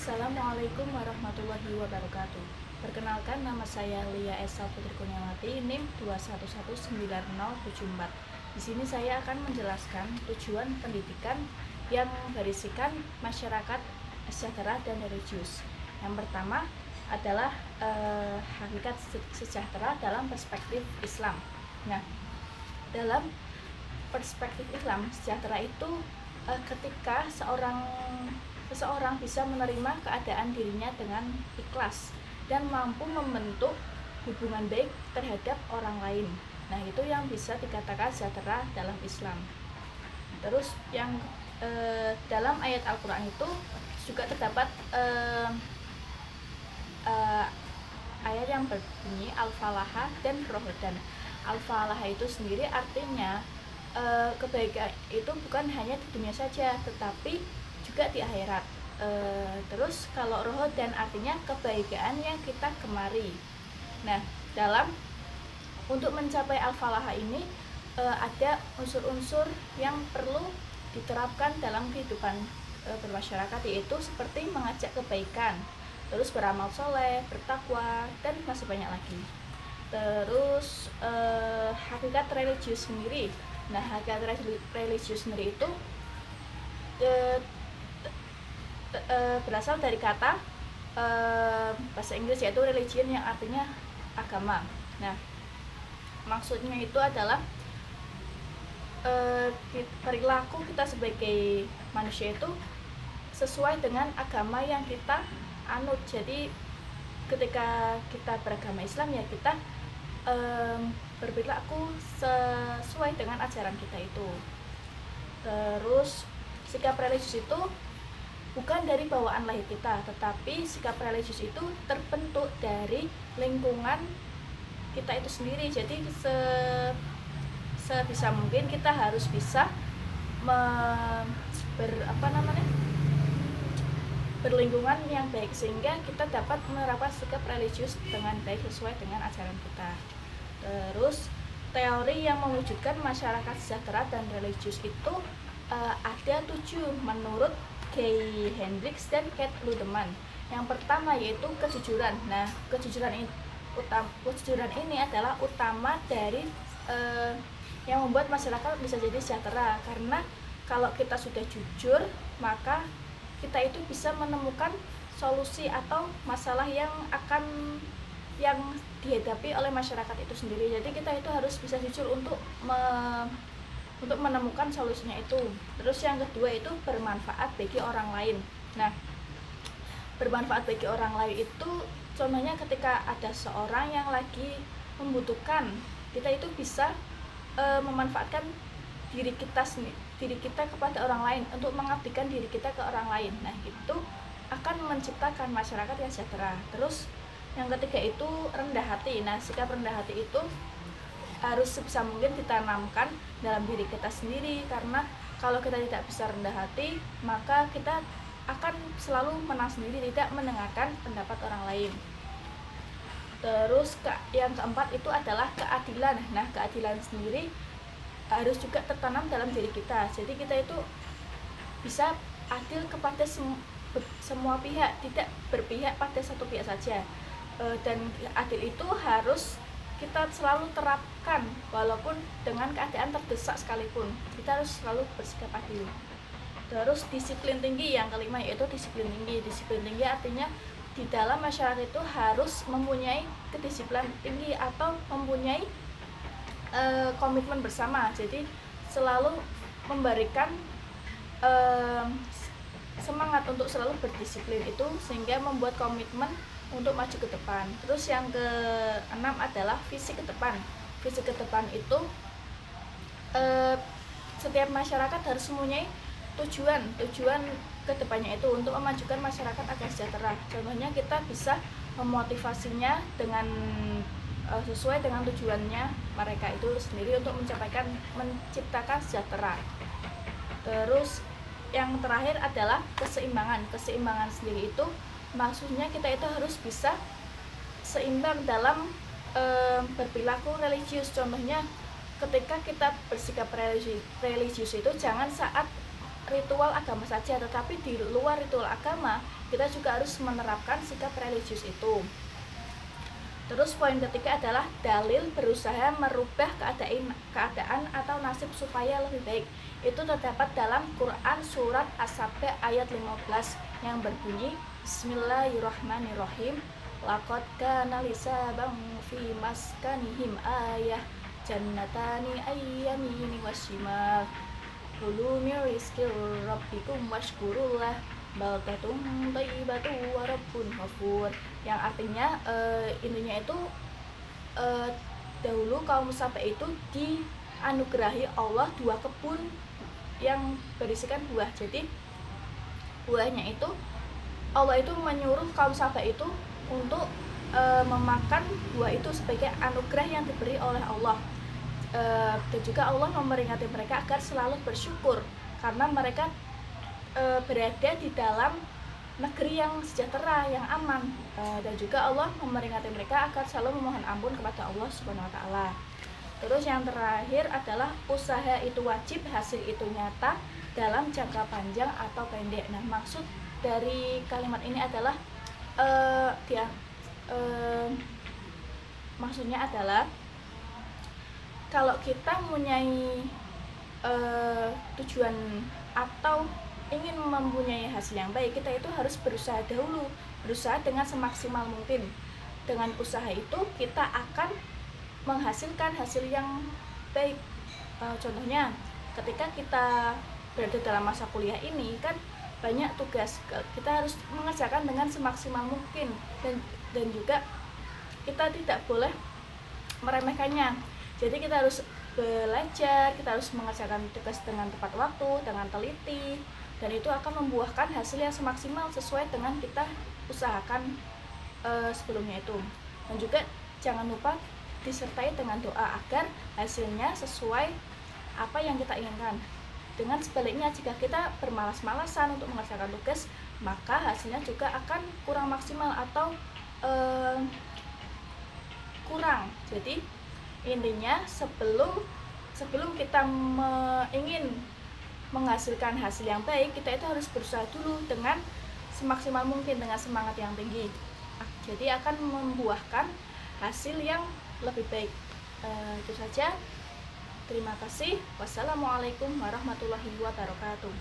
Assalamualaikum warahmatullahi wabarakatuh. Perkenalkan, nama saya Lia Esa Putri Kurniawati, NIM 2119074. Di sini saya akan menjelaskan tujuan pendidikan yang berisikan masyarakat sejahtera dan religius. Yang pertama adalah hakikat sejahtera dalam perspektif Islam. Nah, dalam perspektif Islam, sejahtera itu ketika seseorang bisa menerima keadaan dirinya dengan ikhlas dan mampu membentuk hubungan baik terhadap orang lain. Nah, itu yang bisa dikatakan sejahtera dalam Islam. Terus yang dalam ayat Al-Quran itu juga terdapat ayat yang berbunyi Al-Falahah dan Rohodan. Al-Falahah itu sendiri artinya kebaikan itu bukan hanya di dunia saja, tetapi juga di akhirat. Terus kalau Rohodan artinya kebaikan yang kita gemari. Nah, untuk mencapai Al-Falahah ini ada unsur-unsur yang perlu diterapkan dalam kehidupan bermasyarakat, yaitu seperti mengajak kebaikan, terus beramal soleh, bertakwa, dan masih banyak lagi. Terus hakikat religius sendiri. Nah, hakikat religius sendiri itu berasal dari kata bahasa Inggris, yaitu religion, yang artinya agama. Nah, maksudnya itu adalah perilaku kita sebagai manusia itu sesuai dengan agama yang kita anut. Jadi ketika kita beragama Islam, ya kita berperilaku sesuai dengan ajaran kita itu. Terus sikap religius itu bukan dari bawaan lahir kita, tetapi sikap religius itu terbentuk dari lingkungan kita itu sendiri. Jadi sebisa mungkin kita harus bisa berlingkungan yang baik, sehingga kita dapat menerapkan sikap religius dengan baik sesuai dengan ajaran kita. Terus teori yang mewujudkan masyarakat sejahtera dan religius itu ada 7 menurut Gay Hendricks dan Kate Ludeman. Yang pertama yaitu kejujuran. Nah, kejujuran ini adalah utama dari yang membuat masyarakat bisa jadi sejahtera, karena kalau kita sudah jujur, maka kita itu bisa menemukan solusi atau masalah yang dihadapi oleh masyarakat itu sendiri. Jadi kita itu harus bisa jujur untuk menemukan solusinya itu. Terus yang kedua itu bermanfaat bagi orang lain. Nah, bermanfaat bagi orang lain itu contohnya ketika ada seorang yang lagi membutuhkan, kita itu bisa memanfaatkan diri kita kepada orang lain, untuk mengabdikan diri kita ke orang lain. Nah, itu akan menciptakan masyarakat yang sejahtera. Terus yang ketiga itu rendah hati. Nah, sikap rendah hati itu harus sebisa mungkin ditanamkan dalam diri kita sendiri, karena kalau kita tidak bisa rendah hati, maka kita akan selalu menang sendiri, tidak mendengarkan pendapat orang lain. Terus yang keempat itu adalah keadilan. Nah, keadilan sendiri harus juga tertanam dalam diri kita. Jadi kita itu bisa adil kepada semua pihak, tidak berpihak pada satu pihak saja. Dan adil itu harus kita selalu terapkan, walaupun dengan keadaan terdesak sekalipun, kita harus selalu bersikap adil. Terus disiplin tinggi, yang kelima yaitu disiplin tinggi. Disiplin tinggi artinya di dalam masyarakat itu harus mempunyai kedisiplinan tinggi atau mempunyai komitmen bersama. Jadi selalu memberikan semangat untuk selalu berdisiplin itu, sehingga membuat komitmen untuk maju ke depan. Terus yang keenam adalah visi ke depan. Visi ke depan itu setiap masyarakat harus mempunyai tujuan ke depannya itu untuk memajukan masyarakat agar sejahtera. Contohnya kita bisa memotivasinya dengan sesuai dengan tujuannya mereka itu sendiri untuk menciptakan sejahtera. Terus yang terakhir adalah keseimbangan. Keseimbangan sendiri itu maksudnya kita itu harus bisa seimbang dalam berperilaku religius. Contohnya ketika kita bersikap religius itu jangan saat ritual agama saja, tetapi di luar ritual agama kita juga harus menerapkan sikap religius itu. Terus poin ketiga adalah dalil berusaha merubah keadaan atau nasib supaya lebih baik. Itu terdapat dalam Quran surat As-Sabai ayat 15 yang berbunyi Bismillahirrahmanirrahim. Laqad kana lisabang fi maskanihim ayah jannatani ayyamini wasyimal. Kulu min rizqi rabbikum washkurullah baldatun thayyibatu wa rabbun ghafur. Yang artinya intinya itu dahulu kaum Sabai itu dianugerahi Allah 2 kebun yang berisikan buah. Jadi buahnya itu Allah itu menyuruh kaum Sabai itu untuk memakan buah itu sebagai anugerah yang diberi oleh Allah. Dan juga Allah memeringati mereka agar selalu bersyukur karena mereka berada di dalam negeri yang sejahtera, yang aman. Dan juga Allah memeringati mereka agar selalu memohon ampun kepada Allah Subhanahu wa taala. Terus yang terakhir adalah usaha itu wajib, hasil itu nyata dalam jangka panjang atau pendek. Nah, maksud dari kalimat ini adalah maksudnya adalah kalau kita mempunyai tujuan atau ingin mempunyai hasil yang baik, kita itu harus berusaha dahulu, berusaha dengan semaksimal mungkin. Dengan usaha itu kita akan menghasilkan hasil yang baik. Contohnya ketika kita berada dalam masa kuliah ini kan banyak tugas, kita harus mengerjakan dengan semaksimal mungkin, dan juga kita tidak boleh meremehkannya. Jadi kita harus belajar, kita harus mengerjakan tugas dengan tepat waktu, dengan teliti, dan itu akan membuahkan hasil yang semaksimal sesuai dengan kita usahakan sebelumnya itu. Dan juga jangan lupa disertai dengan doa agar hasilnya sesuai apa yang kita inginkan. Dengan sebaliknya, jika kita bermalas-malasan untuk mengerjakan tugas, maka hasilnya juga akan kurang maksimal atau kurang. Jadi intinya sebelum kita ingin menghasilkan hasil yang baik, kita itu harus berusaha dulu dengan semaksimal mungkin, dengan semangat yang tinggi. Jadi akan membuahkan hasil yang lebih baik. Itu saja. Terima kasih. Wassalamualaikum warahmatullahi wabarakatuh.